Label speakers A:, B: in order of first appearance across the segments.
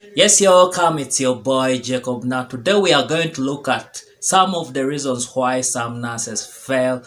A: Yes, you're welcome. It's your boy Jacob. Now, today we are going to look at some of the reasons why some nurses fail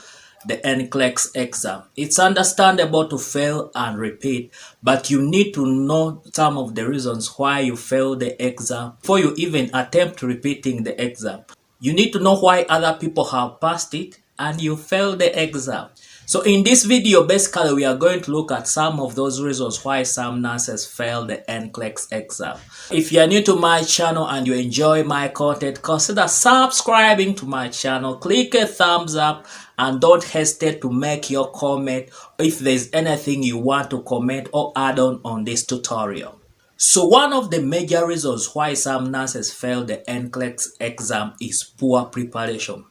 A: the NCLEX exam. It's understandable to fail and repeat, but you need to know some of the reasons why you fail the exam before you even attempt repeating the exam. You need to know why other people have passed it and you failed the exam. So in this video, basically, we are going to look at some of those reasons why some nurses fail the NCLEX exam. If you are new to my channel and you enjoy my content, consider subscribing to my channel. Click a thumbs up and don't hesitate to make your comment if there's anything you want to comment or add on this tutorial. So one of the major reasons why some nurses fail the NCLEX exam is poor preparation.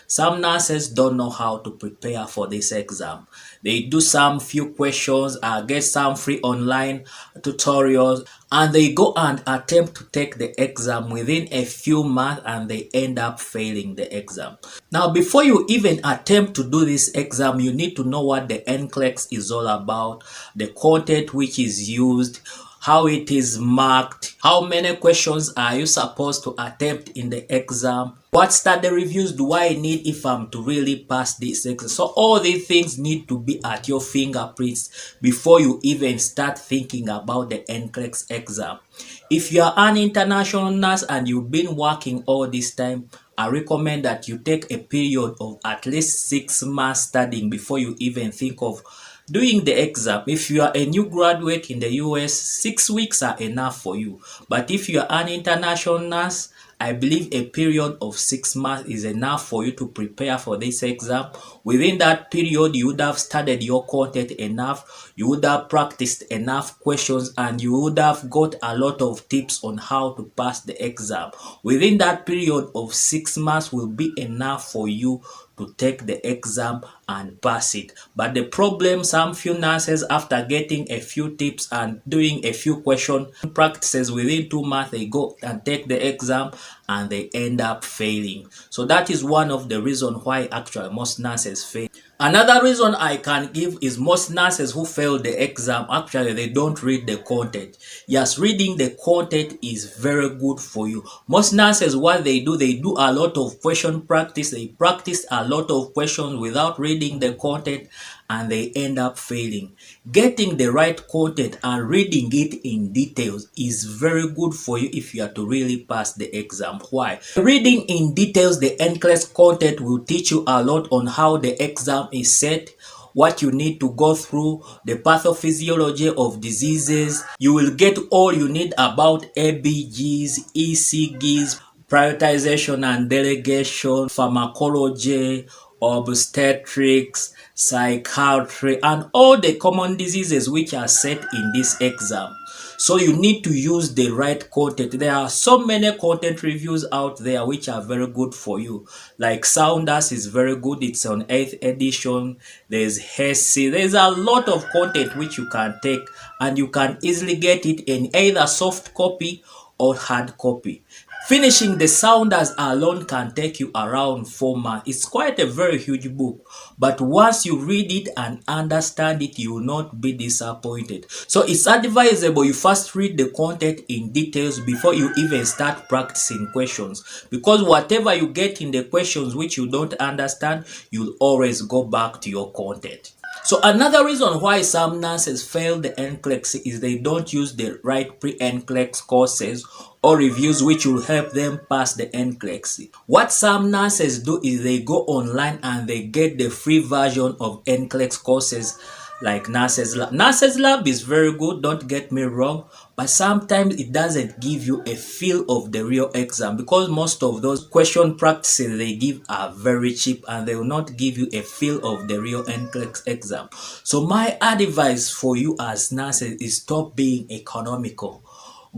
A: Some nurses don't know how to prepare for this exam. They do some few questions, get some free online tutorials, and they go and attempt to take the exam within a few months and they end up failing the exam. Now, before you even attempt to do this exam, you need to know what the NCLEX is all about, the content which is used, how it is marked, how many questions are you supposed to attempt in the exam, what study reviews do I need if I'm to really pass this exam. So all these things need to be at your fingerprints before you even start thinking about the NCLEX exam. If you are an international nurse and you've been working all this time, I recommend that you take a period of at least 6 months studying before you even think of doing the exam. If you are a new graduate in the US, 6 weeks are enough for you. But if you are an international nurse, I believe a period of 6 months is enough for you to prepare for this exam. Within that period, you would have studied your content enough, you would have practiced enough questions, and you would have got a lot of tips on how to pass the exam. Within that period of 6 months will be enough for you to take the exam and pass it. But the problem, some few nurses, after getting a few tips and doing a few question practices, within 2 months they go and take the exam and they end up failing. So that is one of the reasons why actually most nurses fail. Another reason I can give is most nurses who fail the exam, actually they don't read the content. Yes, reading the content is very good for you. Most nurses, what they do a lot of question practice. They practice a lot of questions without reading the content and they end up failing. Getting the right content and reading it in details is very good for you if you are to really pass the exam. Why? Reading in details the NCLEX content will teach you a lot on how the exam is set, what you need to go through, the pathophysiology of diseases. You will get all you need about ABGs, ECGs, prioritization and delegation, pharmacology, obstetrics, psychiatry, and all the common diseases which are set in this exam. So you need to use the right content. There are so many content reviews out there which are very good for you. Like Sounders is very good. It's on 8th edition. There's 𝐷𝐿. There's a lot of content which you can take and you can easily get it in either soft copy or hard copy. Finishing the Sounders alone can take you around 4 months. It's quite a very huge book, but once you read it and understand it, you will not be disappointed. So it's advisable you first read the content in details before you even start practicing questions, because whatever you get in the questions which you don't understand, you'll always go back to your content. So another reason why some nurses fail the NCLEX is they don't use the right pre-NCLEX courses or reviews which will help them pass the NCLEX. What some nurses do is they go online and they get the free version of NCLEX courses like Nurses Lab. Nurses Lab is very good, don't get me wrong, but sometimes it doesn't give you a feel of the real exam, because most of those question practices they give are very cheap and they will not give you a feel of the real NCLEX exam. So my advice for you as nurses is stop being economical.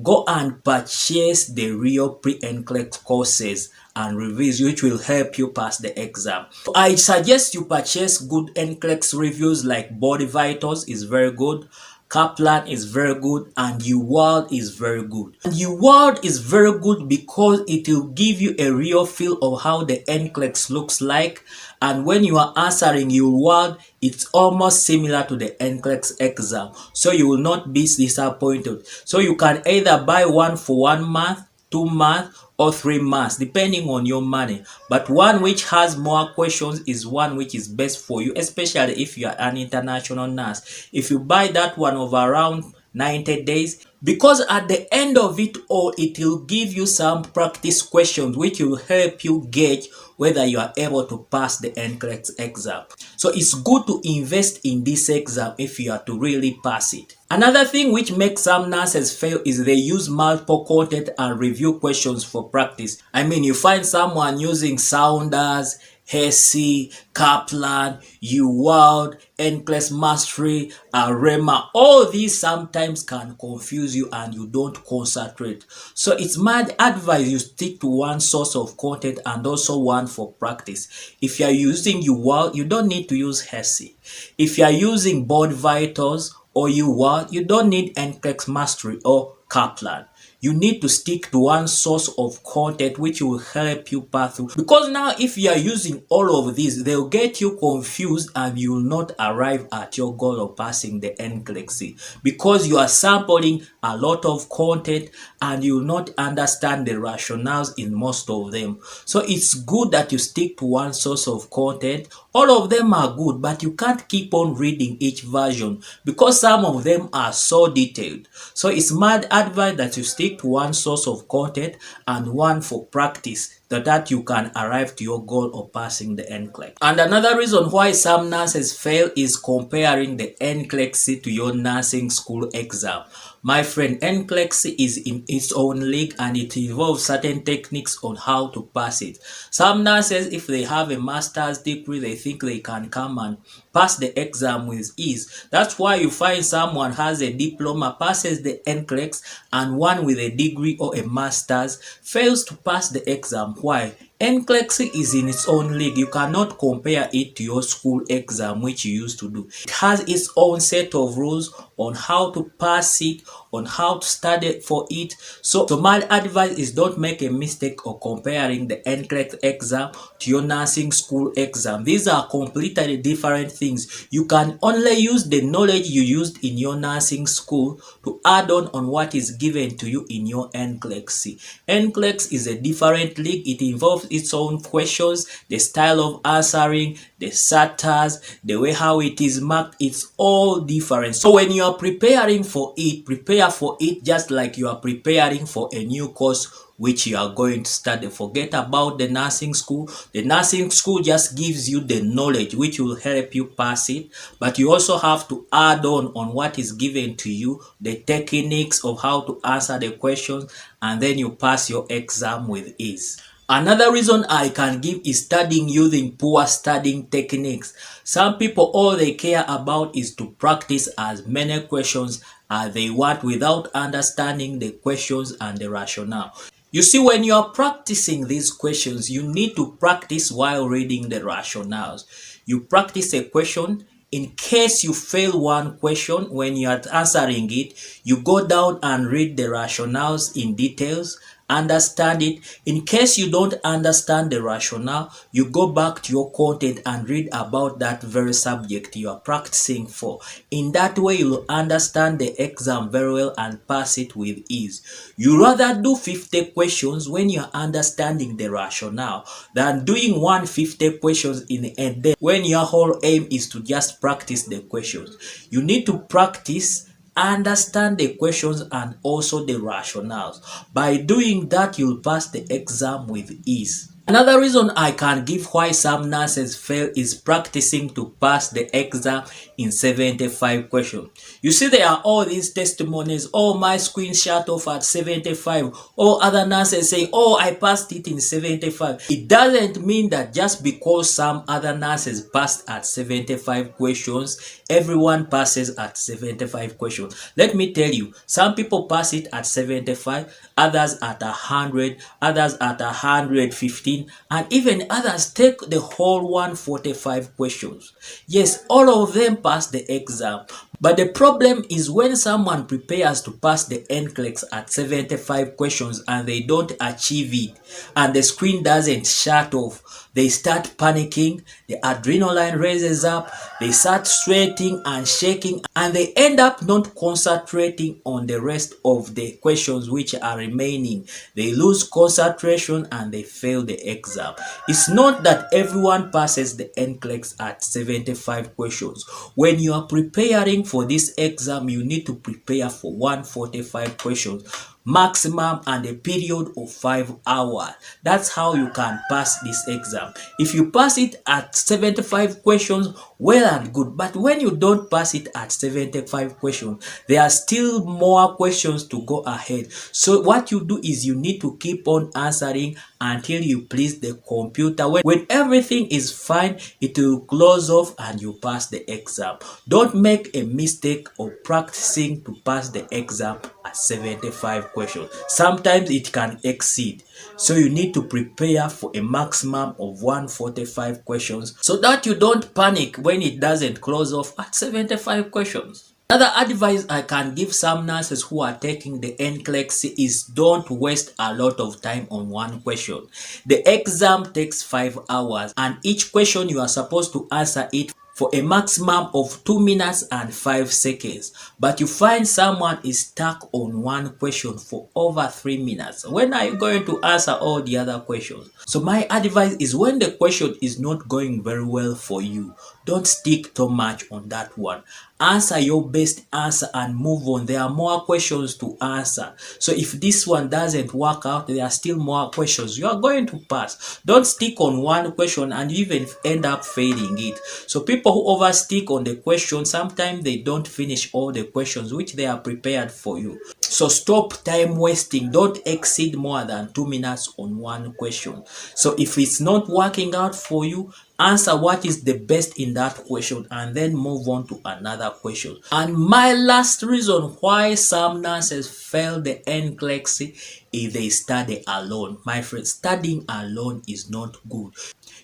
A: Go and purchase the real pre-NCLEX courses and reviews which will help you pass the exam. I suggest you purchase good NCLEX reviews like Body Vitals is very good. Kaplan is very good, and 𝐕𝐈𝐃 is very good. And 𝐕𝐈𝐃 is very good because it will give you a real feel of how the NCLEX looks like, and when you are answering 𝐕𝐈𝐃, it's almost similar to the NCLEX exam, so you will not be disappointed. So you can either buy one for 1 month, 2 months, or 3 months, depending on your money. But one which has more questions is one which is best for you, especially if you are an international nurse. If you buy that one of around 90 days, because at the end of it all, it will give you some practice questions which will help you gauge whether you are able to pass the NCLEX exam. So it's good to invest in this exam if you are to really pass it. Another thing which makes some nurses fail is they use multiple content and review questions for practice. I mean, you find someone using Saunders, Hesse, Kaplan, 𝐕𝐈𝐃, NCLEX Mastery, REMA. All these sometimes can confuse you and you don't concentrate. So it's my advice you stick to one source of content and also one for practice. If you are using 𝐕𝐈𝐃, you don't need to use Hesse. If you are using Board Vitals or 𝐕𝐈𝐃, you don't need NCLEX Mastery or Kaplan. You need to stick to one source of content which will help you pass through. Because now if you are using all of these, they'll get you confused and you will not arrive at your goal of passing the NCLEX, because you are sampling a lot of content and you will not understand the rationales in most of them. So it's good that you stick to one source of content. All of them are good, but you can't keep on reading each version because some of them are so detailed. So it's my advice that you stick to one source of content and one for practice, so that you can arrive to your goal of passing the NCLEX. And another reason why some nurses fail is comparing the NCLEX to your nursing school exam. My friend, NCLEX is in its own league and it involves certain techniques on how to pass it. Some nurses, if they have a master's degree, they think they can come and pass the exam with ease. That's why you find someone has a diploma, passes the NCLEX, and one with a degree or a master's fails to pass the exam. Why? NCLEX is in its own league. You cannot compare it to your school exam which you used to do. It has its own set of rules on how to pass it, on how to study for it. So my advice is don't make a mistake of comparing the NCLEX exam to your nursing school exam. These are completely different things. You can only use the knowledge you used in your nursing school to add on what is given to you in your NCLEX. NCLEX is a different league. It involves its own questions, the style of answering, the satires, the way how it is marked. It's all different. So when you are preparing for it, prepare for it just like you are preparing for a new course which you are going to study. Forget about the nursing school. The nursing school just gives you the knowledge which will help you pass it, but you also have to add on what is given to you, the techniques of how to answer the questions, and then you pass your exam with ease. Another reason I can give is studying using poor studying techniques. Some people, all they care about is to practice as many questions as they want without understanding the questions and the rationale. You see, when you are practicing these questions, you need to practice while reading the rationales. You practice a question. In case you fail one question, when you are answering it, you go down and read the rationales in details, understand it. In case you don't understand the rationale, you go back to your content and read about that very subject you are practicing for. In that way, you will understand the exam very well and pass it with ease. You rather do 50 questions when you are understanding the rationale than doing 150 questions in a day when your whole aim is to just practice the questions. You need to practice, understand the questions and also the rationales. By doing that, you'll pass the exam with ease. Another reason I can give why some nurses fail is practicing to pass the exam in 75 questions. You see, there are all these testimonies, oh, my screenshot off at 75, or other nurses say, oh, I passed it in 75. It doesn't mean that just because some other nurses passed at 75 questions, everyone passes at 75 questions. Let me tell you, some people pass it at 75, others at 100, others at 115, and even others take the whole 145 questions. Yes, all of them pass the exam. But the problem is when someone prepares to pass the NCLEX at 75 questions and they don't achieve it and the screen doesn't shut off, they start panicking, the adrenaline raises up, they start sweating and shaking, and they end up not concentrating on the rest of the questions which are remaining. They lose concentration and they fail the exam. It's not that everyone passes the NCLEX at 75 questions. When you are preparing for this exam, you need to prepare for 145 questions maximum and a period of 5 hours. That's how you can pass this exam. If you pass it at 75 questions, well and good. But when you don't pass it at 75 questions, there are still more questions to go ahead. So what you do is you need to keep on answering until you please the computer. When everything is fine, it will close off and you pass the exam. Don't make a mistake of practicing to pass the exam at 75 questions. Sometimes it can exceed. So you need to prepare for a maximum of 145 questions so that you don't panic when it doesn't close off at 75 questions. Another advice I can give some nurses who are taking the NCLEX is don't waste a lot of time on one question. The exam takes 5 hours and each question you are supposed to answer it for a maximum of 2 minutes and 5 seconds. But you find someone is stuck on one question for over 3 minutes. When are you going to answer all the other questions? So my advice is when the question is not going very well for you, don't stick too much on that one. Answer your best answer and move on. There are more questions to answer. So if this one doesn't work out, there are still more questions. You are going to pass. Don't stick on one question and even end up failing it. So people who overstick on the question, sometimes they don't finish all the questions which they are prepared for you. So stop time wasting. Don't exceed more than 2 minutes on one question. So if it's not working out for you, answer what is the best in that question and then move on to another question. And my last reason why some nurses fail the NCLEX is they study alone. My friend, studying alone is not good.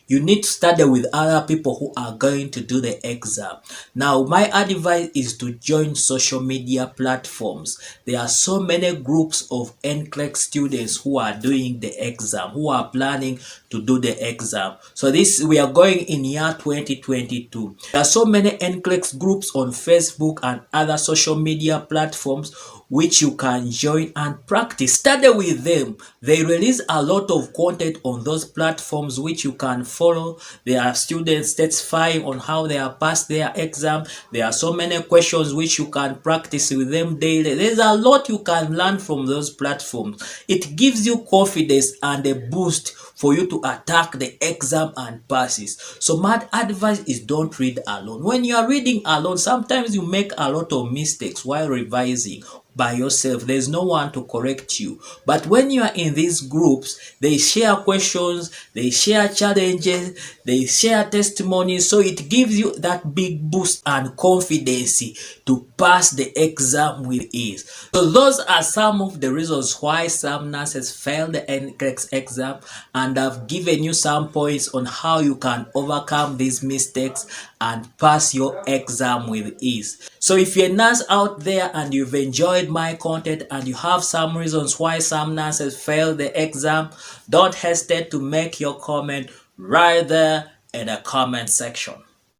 A: You need to study with other people who are going to do the exam. Now, my advice is to join social media platforms. There are so many groups of NCLEX students who are doing the exam, who are planning to do the exam. So we are going in year 2022. There are so many NCLEX groups on Facebook and other social media platforms which you can join and practice. Study with them. They release a lot of content on those platforms which you can follow. There are students testifying on how they have passed their exam. There are so many questions which you can practice with them daily. There's a lot you can learn from those platforms. It gives you confidence and a boost for you to attack the exam and pass it. So my advice is don't read alone. When you are reading alone, sometimes you make a lot of mistakes while revising by yourself. There's no one to correct you. But when you are in these groups, they share questions, they share challenges, they share testimonies. So it gives you that big boost and confidence to pass the exam with ease. So those are some of the reasons why some nurses fail the NCLEX exam, and I've given you some points on how you can overcome these mistakes and pass your exam with ease. So if you're a nurse out there and you've enjoyed my content and you have some reasons why some nurses fail the exam, don't hesitate to make your comment right there in the comment section.